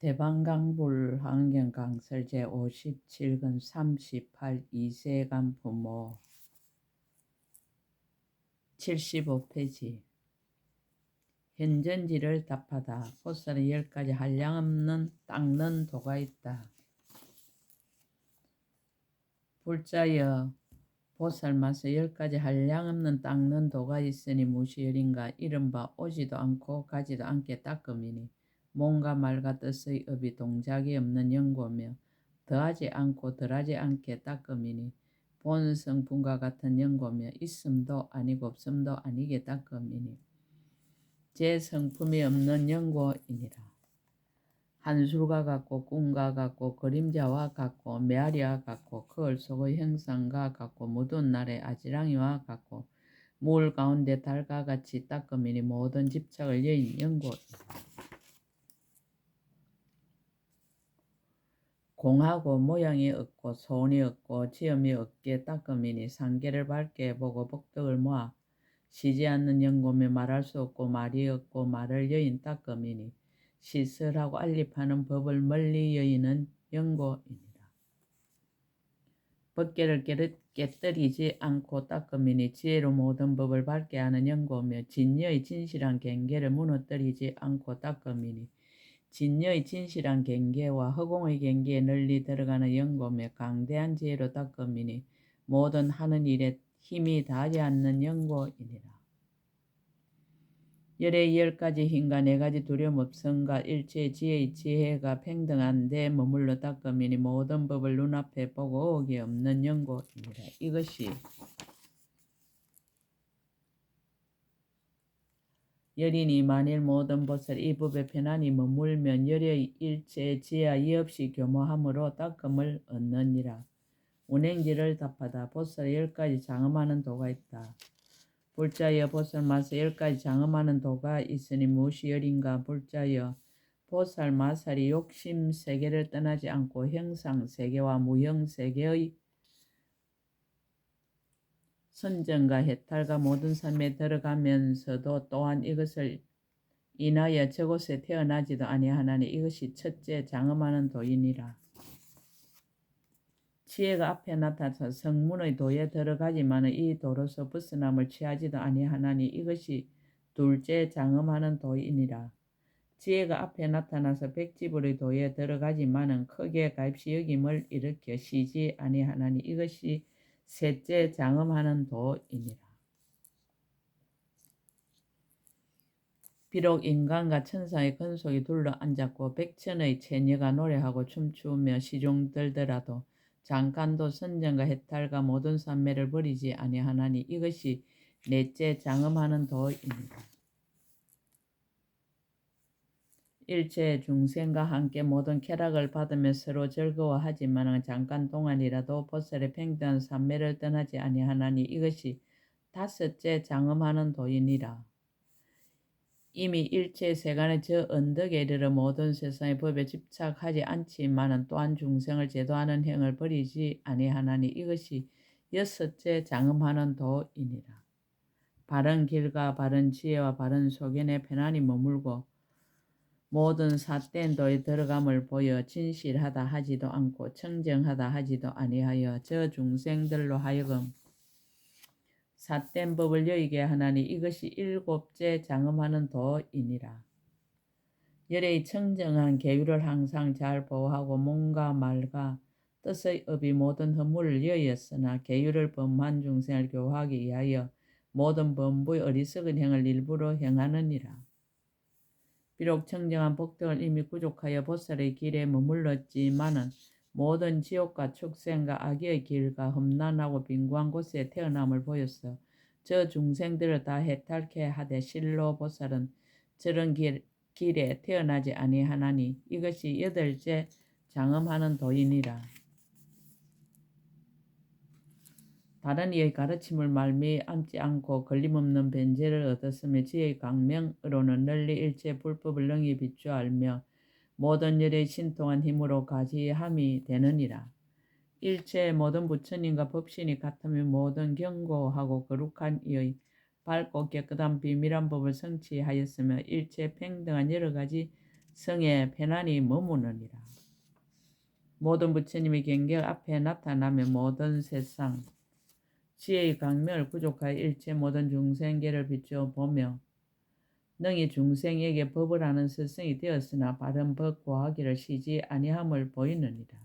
대방강불 환경강설 제57권 38 이세간 부모 75페이지 현전지를 답하다. 보살은 10가지 한량없는 닦는 도가 있다. 불자여 보살마서 10가지 한량없는 닦는 도가 있으니 무시열인가 이른바 오지도 않고 가지도 않게 닦음이니 몸과 말과 뜻의 업이 동작이 없는 연고며 더하지 않고 덜하지 않게 닦음이니 본성분과 같은 연고며 있음도 아니고 없음도 아니게 닦음이니 제 성품이 없는 연고이니라. 한술과 같고 꿈과 같고 그림자와 같고 메아리와 같고 거울 속의 형상과 같고 무더운 날의 아지랑이와 같고 물 가운데 달과 같이 닦음이니 모든 집착을 여인 연고이니라. 공하고 모양이 없고 소원이 없고 지음이 없게 닦음이니 상계를 밝게 보고 복덕을 모아 쉬지 않는 연고며 말할 수 없고 말이 없고 말을 여인 닦음이니 시설하고 알립하는 법을 멀리 여인은 연고이니라. 법계를 깨뜨리지 않고 닦음이니 지혜로 모든 법을 밝게 하는 연고며 진여의 진실한 경계를 무너뜨리지 않고 닦음이니 진여의 진실한 경계와 허공의 경계에 널리 들어가는 연고며 강대한 지혜로 닦음이니 모든 하는 일에 힘이 닿지 않는 연고이니라. 열의 10가지 힘과 4가지 두려움 없음과 일체의 지혜의 지혜가 평등한 데 머물러 닦음이니 모든 법을 눈앞에 보고 의혹이 없는 연고이니라. 이것이 열이니 만일 모든 보살 이 법에 편안히 머물면 열의 일체의 지혜와 이없이 교모함으로 닦음을 얻느니라. 운행지를 답하다. 보살 10가지 장엄하는 도가 있다. 불자여 보살마서 10가지 장엄하는 도가 있으니 무엇이 열인가. 불자여 보살마살이 욕심세계를 떠나지 않고 형상세계와 무형세계의 선정과 해탈과 모든 삶에 들어가면서도 또한 이것을 인하여 저곳에 태어나지도 아니하나니 이것이 첫째 장엄하는 도이니라. 지혜가 앞에 나타나서 성문의 도에 들어가지만 이 도로서 벗어남을 취하지도 아니하나니 이것이 둘째 장엄하는 도이니라. 지혜가 앞에 나타나서 백지불의 도에 들어가지만은 크게 가입시 여김을 일으켜 쉬지 아니하나니 이것이 셋째 장엄하는 도이니라. 비록 인간과 천사의 근속이 둘러앉았고 백천의 처녀가 노래하고 춤추며 시중들더라도 잠깐도 선정과 해탈과 모든 산매를 버리지 아니하나니 이것이 넷째 장엄하는 도이니라. 일체 중생과 함께 모든 쾌락을 받으며 서로 즐거워하지만 잠깐 동안이라도 보살의 평등한 산매를 떠나지 아니하나니 이것이 다섯째 장엄하는 도이니라. 이미 일체 세간의 저 언덕에 이르러 모든 세상의 법에 집착하지 않지만은 또한 중생을 제도하는 행을 버리지 아니하나니 이것이 여섯째 장엄하는 도이니라. 바른 길과 바른 지혜와 바른 소견에 편안히 머물고 모든 삿된 도에 들어감을 보여 진실하다 하지도 않고 청정하다 하지도 아니하여 저 중생들로 하여금 삿된 법을 여의게 하나니 이것이 일곱째 장엄하는 도이니라. 열의 청정한 계율을 항상 잘 보호하고 몸과 말과 뜻의 업이 모든 허물을 여의었으나 계율을 범한 중생을 교화하기 위하여 모든 범부의 어리석은 행을 일부러 행하느니라. 비록 청정한 복덕을 이미 구족하여 보살의 길에 머물렀지만은 모든 지옥과 축생과 악의 길과 험난하고 빈고한 곳에 태어남을 보였어 저 중생들을 다 해탈케 하되 실로 보살은 저런 길에 태어나지 아니하나니 이것이 여덟째 장엄하는 도이니라. 다른 이의 가르침을 말미암지 않고 걸림없는 변제를 얻었으며 지혜의 강명으로는 널리 일체 불법을 능히 비추어 알며 모든 열의 신통한 힘으로 가지함이 되느니라. 일체 모든 부처님과 법신이 같으며 모든 견고하고 거룩한 이의 밝고 깨끗한 비밀한 법을 성취하였으며 일체 평등한 여러 가지 성에 편안히 머무느니라. 모든 부처님의 경계가 앞에 나타나며 모든 세상 지혜의 강명을 구족하여 일체 모든 중생계를 비추어 보며 능히 중생에게 법을 아는 스승이 되었으나 바른 법 고하기를 시지 아니함을 보이느니라.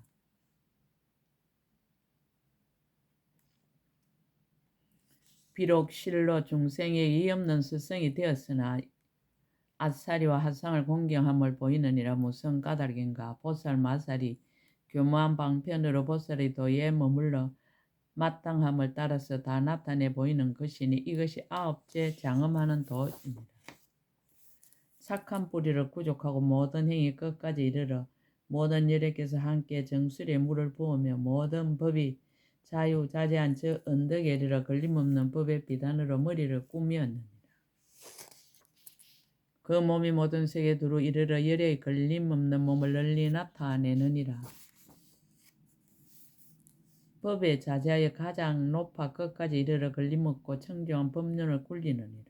비록 실로 중생에 의 없는 스승이 되었으나 아사리와 하상을 공경함을 보이느니라. 무슨 까닭인가. 보살 마살이 교묘한 방편으로 보살의 도에 머물러 마땅함을 따라서 다 나타내 보이는 것이니 이것이 아홉째 장엄하는 도입니다. 착한 뿌리를 구족하고 모든 행위 끝까지 이르러 모든 열애께서 함께 정수리에 물을 부으며 모든 법이 자유자재한 저 언덕에 이르러 걸림없는 법의 비단으로 머리를 꾸몄느니라. 그 몸이 모든 세계에 두루 이르러 열애의 걸림없는 몸을 널리 나타내느니라. 법에 자제하여 가장 높아 끝까지 이르러 걸림없고 청정한 법륜을 굴리느니라.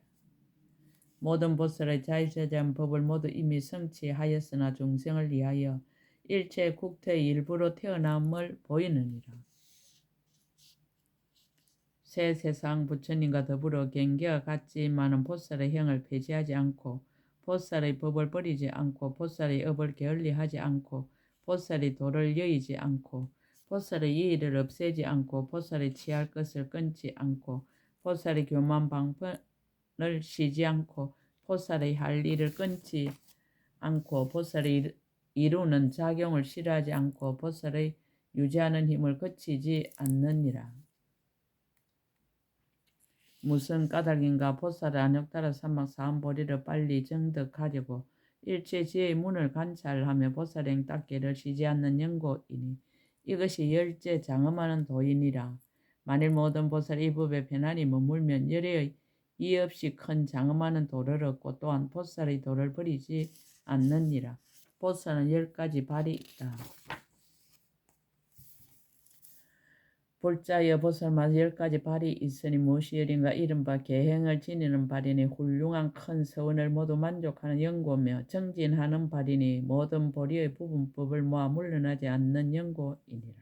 모든 보살의 자유자재한 법을 모두 이미 성취하였으나 중생을 위하여 일체 국토의 일부로 태어남을 보이느니라. 새 세상 부처님과 더불어 경계가 같지만은 보살의 형을 폐지하지 않고 보살의 법을 버리지 않고 보살의 업을 게을리하지 않고 보살의 도를 여의지 않고 보살의 예의를 없애지 않고 보살의 취할 것을 끊지 않고 보살의 교만 방편을 쉬지 않고 보살의 할 일을 끊지 않고 보살의 이루는 작용을 싫어하지 않고 보살의 유지하는 힘을 거치지 않느니라. 무슨 까닭인가. 보살의 안욕따라 삼막사함보리를 빨리 정득하려고 일체 지혜의 문을 관찰하며 보살의 행닦기를 쉬지 않는 연고이니 이것이 열째 장엄하는 도이니라. 만일 모든 보살이 이 법에 편안히 머물면 열애의 이의 없이 큰 장엄하는 도를 얻고 또한 보살의 도를 버리지 않느니라. 보살은 10가지 발이 있다. 불자여 보살마다 10가지 발이 있으니 무엇이 열인가. 이른바 계행을 지니는 발이니 훌륭한 큰 서원을 모두 만족하는 연고며 정진하는 발이니 모든 보리의 부분법을 모아 물러나지 않는 연고이니라.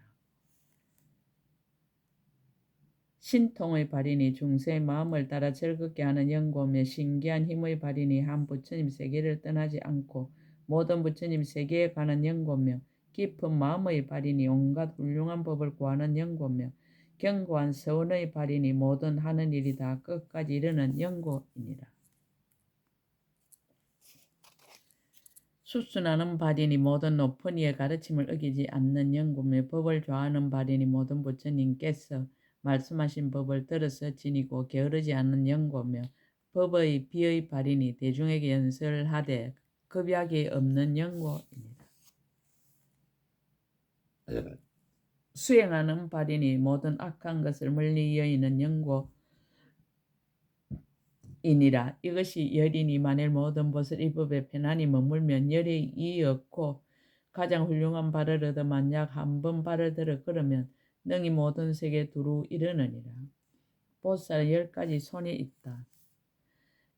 신통의 발이니 중생의 마음을 따라 즐겁게 하는 연고며 신기한 힘의 발이니 한 부처님 세계를 떠나지 않고 모든 부처님 세계에 가는 연고며 깊은 마음의 발이니 온갖 훌륭한 법을 구하는 연고며 견고한 서원의 발이니 모든 하는 일이 다 끝까지 이르는 연고이니라. 수순하는 발이니 모든 높은 이의 가르침을 어기지 않는 연고며 법을 좋아하는 발이니 모든 부처님께서 말씀하신 법을 들어서 지니고 게으르지 않는 연고며 법의 비의 발이니 대중에게 연설하되 급약이 없는 연고입니다. 수행하는 발이니 모든 악한 것을 멀리 여의는 연고이니라. 이것이 열이니 만일 모든 것을 이 법에 편안히 머물면 열이 이었고 가장 훌륭한 발을 얻어 만약 한 번 발을 들어 걸으면 능히 모든 세계에 두루 이르느니라. 보살 10가지 손이 있다.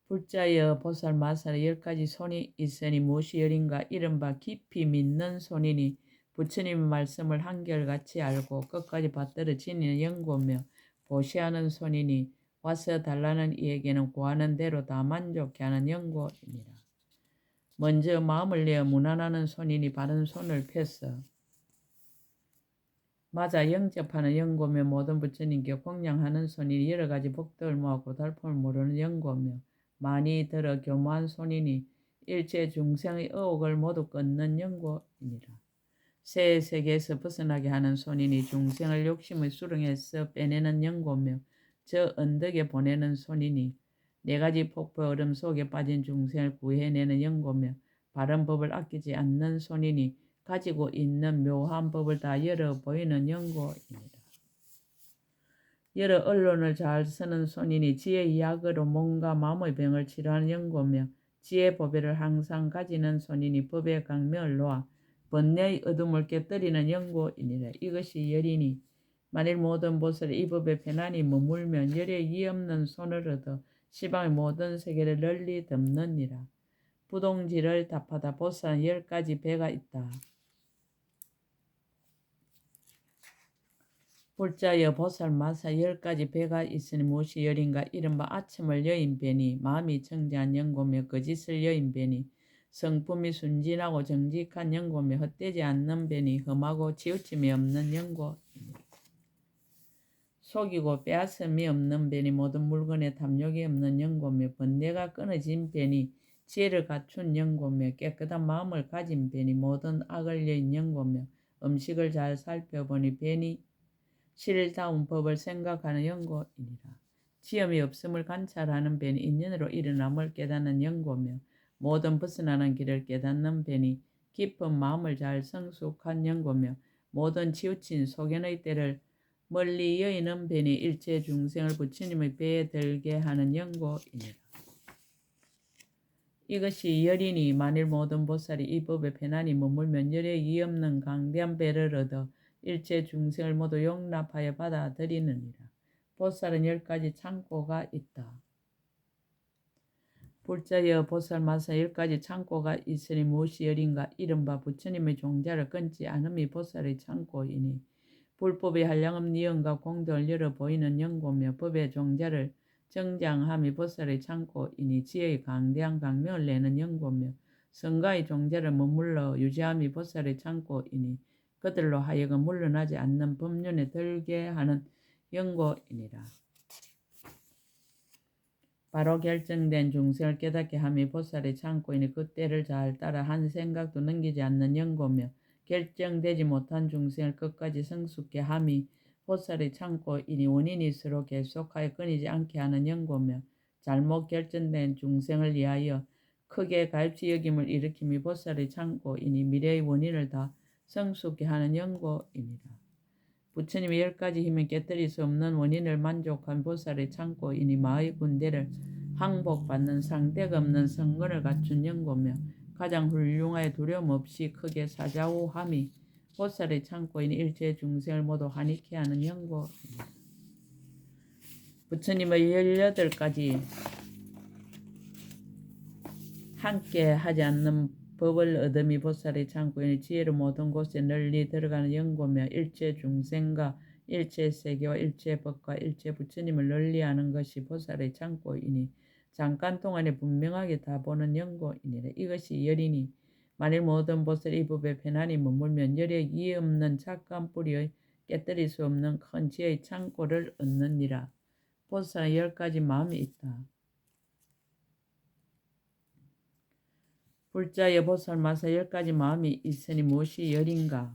불자여 보살 마살에 10가지 손이 있으니 무엇이 열인가. 이른바 깊이 믿는 손이니 부처님의 말씀을 한결같이 알고 끝까지 받들어 지니는 연고며 보시하는 손이니 와서 달라는 이에게는 구하는 대로 다 만족케 하는 연고이니라. 먼저 마음을 내어 무난하는 손이니 바른 손을 펴서 맞아 영접하는 연고며 모든 부처님께 공양하는 손이니 여러가지 복덕을 모아 고달픔을 모르는 연고며 많이 들어 교묘한 손이니 일체 중생의 의혹을 모두 끊는 연고이니라. 새 세계에서 벗어나게 하는 손이니 중생을 욕심의 수렁에서 빼내는 연고며 저 언덕에 보내는 손이니 4가지 폭포 얼음 속에 빠진 중생을 구해내는 연고며 바른 법을 아끼지 않는 손이니 가지고 있는 묘한 법을 다 열어 보이는 연고입니다. 여러 언론을 잘 쓰는 손이니 지혜의 약으로 몸과 마음의 병을 치료하는 연고며 지혜 보배를 항상 가지는 손이니 법의 강명을 놓아 번뇌의 어둠을 깨뜨리는 연고이니라. 이것이 열이니 만일 모든 보살이 이 법에 편안히 머물면 열의 이 없는 손을 얻어 시방의 모든 세계를 널리 덮느니라. 부동지를 답하다 보살은 10가지 배가 있다. 불자여 보살 마사 10가지 배가 있으니 무엇이 열인가. 이른바 아첨을 여인 배니 마음이 청정한 영고며 거짓을 여인 배니 성품이 순진하고 정직한 영고며 헛되지 않는 배니 험하고 치우침이 없는 영고. 속이고 빼앗음이 없는 배니 모든 물건에 탐욕이 없는 영고며 번뇌가 끊어진 배니 지혜를 갖춘 영고며 깨끗한 마음을 가진 배니 모든 악을 여인 영고며 음식을 잘 살펴보니 배니 실다운 법을 생각하는 영고이니라. 지엄이 없음을 관찰하는 배니 인연으로 일어남을 깨닫는 영고며 모든 벗어나는 길을 깨닫는 배니 깊은 마음을 잘 성숙한 영고며 모든 치우친 소견의 때를 멀리 여의는 배니 일체 중생을 부처님의 배에 들게 하는 영고이니라. 이것이 열이니 만일 모든 보살이 이 법에 편안히 머물면 열에 이없는 강대한 배를 얻어 일체 중생을 모두 용납하여 받아들이느니라. 보살은 10가지 창고가 있다. 불자여 보살 마사 10가지 창고가 있으니 무엇이 열인가. 이른바 부처님의 종자를 끊지 않음이 보살의 창고이니 불법의 한량음 니언과 공덕을 열어 보이는 영고며 법의 종자를 정장함이 보살의 창고이니 지혜의 강대한 강명을 내는 영고며 성가의 종자를 머물러 유지함이 보살의 창고이니 그들로 하여금 물러나지 않는 법륜에 들게 하는 영고이니라. 바로 결정된 중생을 깨닫게 함이 보살의 창고이니 그 때를 잘 따라 한 생각도 넘기지 않는 영고며 결정되지 못한 중생을 끝까지 성숙케 함이 보살의 창고이니 원인이 서로 계속하여 끊이지 않게 하는 영고며 잘못 결정된 중생을 위하여 크게 가입시 여김을 일으킴이 보살의 창고이니 미래의 원인을 다 성숙케 하는 영고이니라. 부처님의 10가지 힘은 깨뜨릴 수 없는 원인을 만족한 보살의 창고이니 마의 군대를 항복받는 상대가 없는 성근을 갖춘 영고며 가장 훌륭하여 두려움 없이 크게 사자후함이 보살의 창고이니 일체 중생을 모두 환희케 하는 영고입니다. 부처님의 18가지 함께 하지 않는 법을 얻음이 보살의 창고이니 지혜로 모든 곳에 널리 들어가는 영고며 일체 중생과 일체 세계와 일체 법과 일체 부처님을 널리하는 것이 보살의 창고이니 잠깐 동안에 분명하게 다 보는 영고이니라. 이것이 열이니 만일 모든 보살이 이 법에 편안히 머물면 열에 이해 없는 착한 뿌리의 깨뜨릴 수 없는 큰 지혜의 창고를 얻느니라. 보살은 10가지 마음이 있다. 불자의 보살 마사 10가지 마음이 있으니 무엇이 열인가.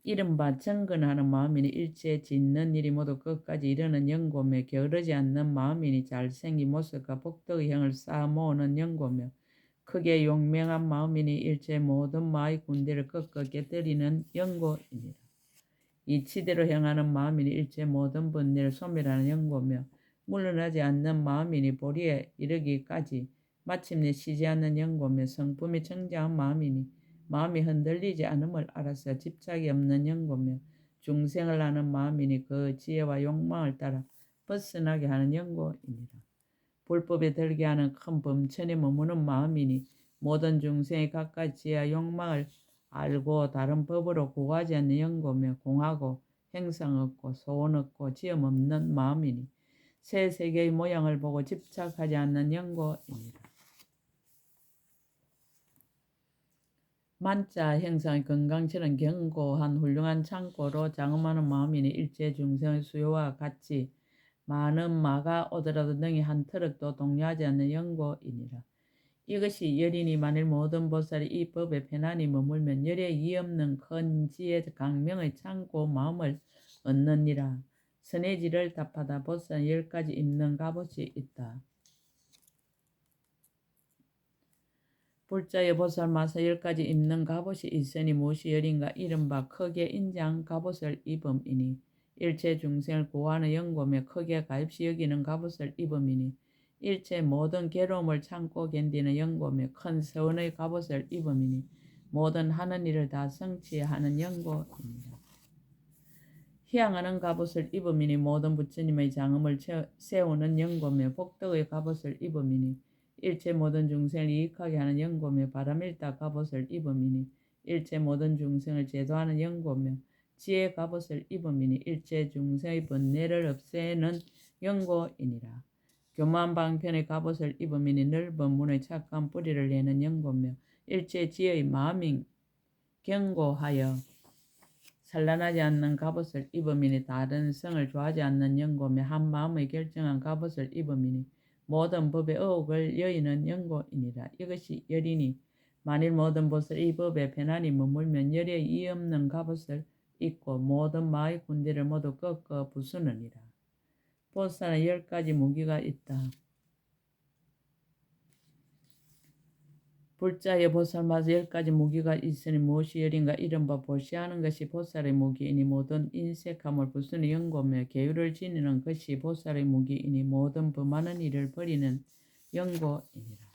이른바 정근하는 마음이니 일체 짓는 일이 모두 끝까지 이르는 영고며 게으르지 않는 마음이니 잘생긴 모습과 복덕의 형을 쌓아 모으는 영고며 크게 용맹한 마음이니 일체 모든 마의 군대를 꺾어 깨뜨리는 영고이니라. 이치대로 행하는 마음이니 일체 모든 번뇌를 소멸하는 영고며 물러나지 않는 마음이니 보리에 이르기까지 마침내 쉬지 않는 영고며 성품이 청정한 마음이니 마음이 흔들리지 않음을 알아서 집착이 없는 영고며 중생을 아는 마음이니 그 지혜와 욕망을 따라 벗어나게 하는 영고입니다. 불법에 들게 하는 큰 범천에 머무는 마음이니 모든 중생의 각각 지혜와 욕망을 알고 다른 법으로 구하지 않는 영고며 공하고 행상 없고 소원 없고 지엄 없는 마음이니 새 세계의 모양을 보고 집착하지 않는 영고입니다. 만자 형상의 건강처럼 견고한 훌륭한 창고로 장엄하는 마음이니 일체 중생의 수요와 같이 많은 마가 오더라도 능히 한 트럭도 동요하지 않는 영고이니라. 이것이 열이니 만일 모든 보살이 이 법에 편안히 머물면 열에 이없는 큰 지혜 강명의 창고 마음을 얻느니라. 선해지를 답하다 보살은 10가지 입는 갑옷이 있다. 불자의 보살 마사 10가지 입는 갑옷이 있으니 무엇이 열인가. 이른바 크게 인장 갑옷을 입음이니 일체 중생을 구하는 영고며 크게 가입시 여기는 갑옷을 입음이니 일체 모든 괴로움을 참고 견디는 영고며 큰 서원의 갑옷을 입음이니 모든 하는 일을 다 성취하는 영고입니다. 희양하는 갑옷을 입음이니 모든 부처님의 장엄을 세우는 영고며 복덕의 갑옷을 입음이니 일체 모든 중생을 이익하게 하는 영고며 바람일다 갑옷을 입음이니 일체 모든 중생을 제도하는 영고며 지혜 갑옷을 입음이니 일체 중생의 번뇌를 없애는 영고이니라. 교만 방편의 갑옷을 입음이니 넓은 문의 착한 뿌리를 내는 영고며 일체 지혜의 마음인 경고하여 산란하지 않는 갑옷을 입음이니 다른 성을 좋아하지 않는 영고며 한 마음의 결정한 갑옷을 입음이니 모든 법의 의혹을 여의는 영고이니라. 이것이 열이니 만일 모든 보살 이 법에 편안히 머물면 열의 이 없는 갑옷을 입고 모든 마의 군대를 모두 꺾어 부수느니라. 보살은 10가지 무기가 있다. 불자의 보살마다 10가지 무기가 있으니 무엇이 열인가 이른바 보시하는 것이 보살의 무기이니 모든 인색함을 부수는 영고며 계율을 지니는 것이 보살의 무기이니 모든 범하는 일을 버리는 영고이니라.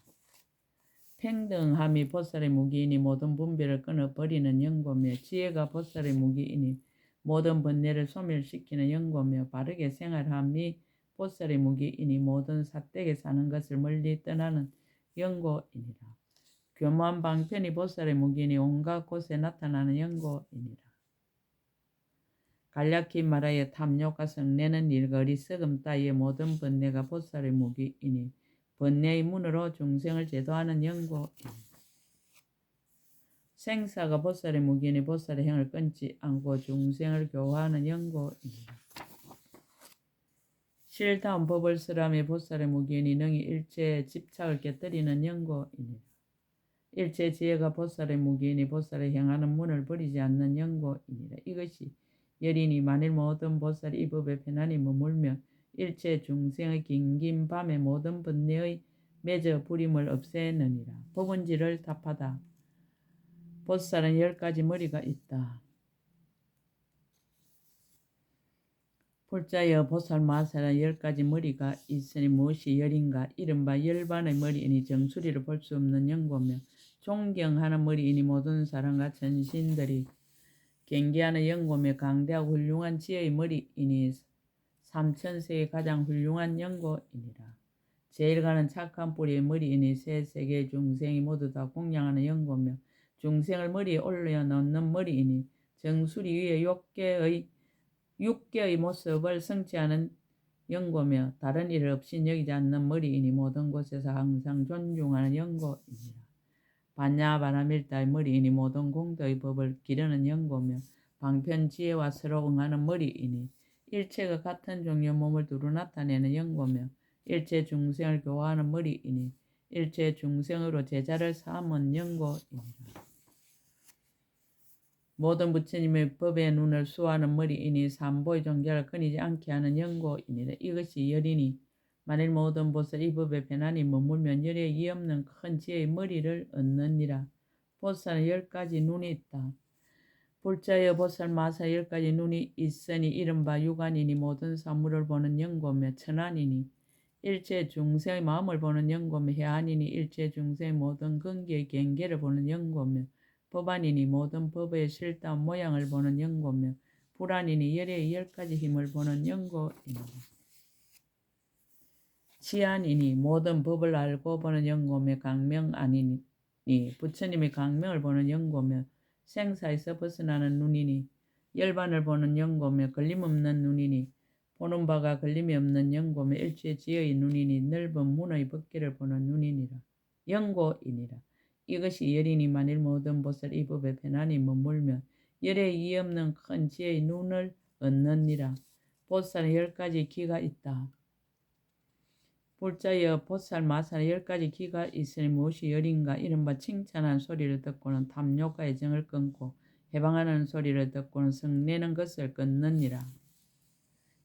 평등함이 보살의 무기이니 모든 분별을 끊어버리는 영고며 지혜가 보살의 무기이니 모든 번뇌를 소멸시키는 영고며 바르게 생활함이 보살의 무기이니 모든 사택에 사는 것을 멀리 떠나는 영고이니라. 교만 방편이 보살의 무기이니 온갖 곳에 나타나는 영고이니라. 간략히 말하여 탐욕과 성내는 일과 어리석음 따위의 모든 번뇌가 보살의 무기이니 번뇌의 문으로 중생을 제도하는 영고이니라. 생사가 보살의 무기이니 보살의 행을 끊지 않고 중생을 교화하는 영고이니라. 실다운 법을 쓰람이 보살의 무기이니 능히 일체의 집착을 깨뜨리는 영고이니라. 일체 지혜가 보살의 무기이니 보살의 행하는 문을 버리지 않는 영고이니라. 이것이 열이니 만일 모든 보살이 이 법에 편안히 머물며 일체 중생의 긴긴 밤에 모든 번뇌의 매저 부림을 없애느니라. 법은지를 답하다. 보살은 10가지 머리가 있다. 불자여 보살 마살은 10가지 머리가 있으니 무엇이 열인가 이른바 열반의 머리이니 정수리를 볼 수 없는 영고며 존경하는 머리이니 모든 사람과 천신들이 경계하는 영고며 강대하고 훌륭한 지혜의 머리이니 삼천세의 가장 훌륭한 영고이니라. 제일 가는 착한 뿌리의 머리이니 새 세계의 중생이 모두 다 공양하는 영고며 중생을 머리에 올려놓는 머리이니 정수리 위에 육계의 모습을 성취하는 영고며 다른 일을 없이 여기지 않는 머리이니 모든 곳에서 항상 존중하는 영고이니라. 반야바라밀다의 머리이니 모든 공덕의 법을 기르는 영고며 방편 지혜와 서로 응하는 머리이니 일체가 같은 종류의 몸을 두루 나타내는 영고며 일체 중생을 교화하는 머리이니 일체 중생으로 제자를 삼은 영고이니라. 모든 부처님의 법의 눈을 수호하는 머리이니 삼보의 종교를 끊이지 않게 하는 영고이니라. 이것이 열이니 만일 모든 보살 이 법에 편안히 머물면 열에 이 없는 큰 지혜의 머리를 얻느니라. 보살은 10가지 눈이 있다. 불자여 보살 마사 10가지 눈이 있으니 이른바 유관이니 모든 사물을 보는 영고며 천안이니 일체 중생의 마음을 보는 영고며 해안이니 일체 중생의 모든 근기의 경계를 보는 영고며 법안이니 모든 법의 실다운 모양을 보는 영고며 불안이니 열의 10가지 힘을 보는 영고이니라. 치안이니 모든 법을 알고 보는 영고며 강명아니니 부처님의 강명을 보는 영고며 생사에서 벗어나는 눈이니 열반을 보는 영고며 걸림없는 눈이니 보는 바가 걸림이 없는 영고며 일체 지혜의 눈이니 넓은 문의 법계를 보는 눈이니라. 영고이니라. 이것이 열이니 만일 모든 보살 이 법에 편안히 머물면 열에 이의 없는 큰 지혜의 눈을 얻느니라. 보살은 10가지 기가 있다. 불자여 보살 마살은 10가지 기가 있으니 무엇이 열인가 이른바 칭찬한 소리를 듣고는 탐욕과 애정을 끊고 해방하는 소리를 듣고는 성내는 것을 끊느니라.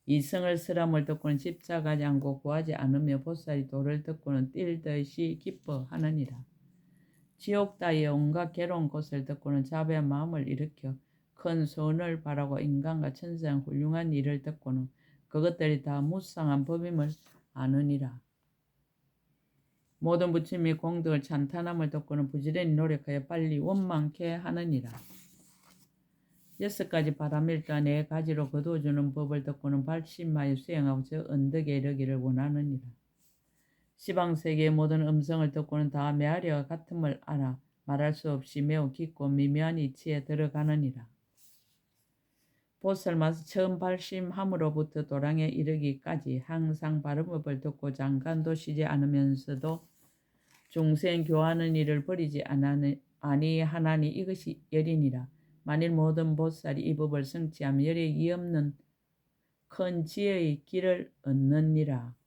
이성을 쓰람을 듣고는 집착하지 않고 구하지 않으며 보살이 도를 듣고는 뛸 듯이 기뻐하느니라. 지옥 따위의 온갖 괴로운 곳을 듣고는 자비한 마음을 일으켜 큰 선을 바라고 인간과 천사의 훌륭한 일을 듣고는 그것들이 다 무상한 법임을 아느니라. 모든 부처님의 공덕을 찬탄함을 듣고는 부지런히 노력하여 빨리 원망케 하느니라. 6가지 바람일다 4가지로 거두어주는 법을 듣고는 발심하여 수행하고 저 언덕에 이르기를 원하느니라. 시방 세계의 모든 음성을 듣고는 다 메아리와 같음을 알아 말할 수 없이 매우 깊고 미묘한 이치에 들어가느니라. 보살마서 처음 발심함으로부터 도량에 이르기까지 항상 발음법을 듣고 잠깐도 쉬지 않으면서도 중생 교하는 일을 버리지 아니하나니 이것이 열이니라. 만일 모든 보살이 이 법을 성취하면 열이 없는 큰 지혜의 길을 얻느니라.